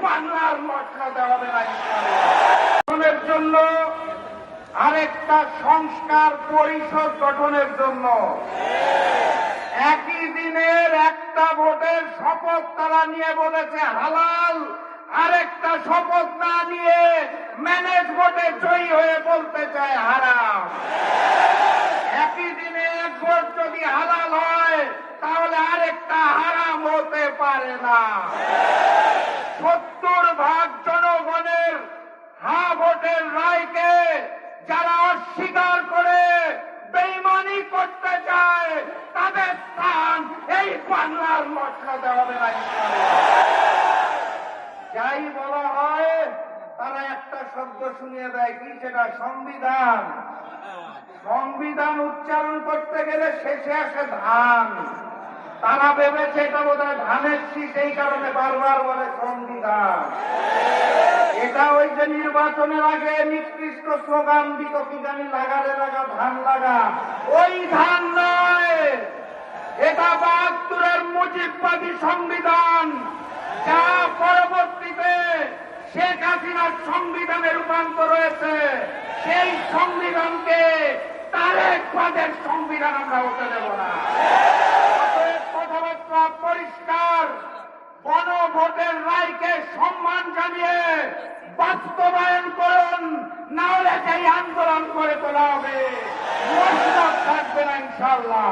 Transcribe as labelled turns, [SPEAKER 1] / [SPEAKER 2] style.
[SPEAKER 1] বাংলার মশলাতে হবে না গঠনের জন্য, আরেকটা সংস্কার পরিষদ গঠনের জন্য একই দিনের একটা ভোটের শপথ তারা নিয়ে বলেছে হালাল, আরেকটা শপথ না নিয়ে ম্যানেজ ভোটে জয়ী হয়ে বলতে চায় হারাম। একই দিনে এক ভোট যদি হালাল হয় তাহলে আরেকটা হারাম হতে পারে না। 70% জনগণের হ্যাঁ ভোটের রায়কে যারা অস্বীকার করে বেঈমানি করতে চায় তাদের স্থান এই বাংলার মশলাতে হবে না। যাই বলা হয় তারা একটা শব্দ শুনিয়ে দেয়, কি সেটা? সংবিধান। সংবিধান উচ্চারণ করতে গেলে শেষে আসে ধান। তারা ভেবেছে এটা বোধহয় ধানের শীষ, এই কারণে বারবার বলে সংবিধান। এটা ওই যে নির্বাচনের আগে নিকৃষ্ট স্লোগান দিত, কি জানি, লাগারে লাগা ধান লাগা, ওই ধান নয়। এটা ৭২-এর মুজিববাদী সংবিধান, যা পরবর্তীতে শেখ হাসিনার সংবিধানে রূপান্তর হয়েছে। সেই সংবিধানকে তারেকবাদের সংবিধান আমরা হতে দেব না। কথাবার্তা পরিষ্কার, গণভোটের রায়কে সম্মান জানিয়ে বাস্তবায়ন করুন, না হলে সেই আন্দোলন করে তোলা হবে, মসনদ থাকবে না ইনশাআল্লাহ।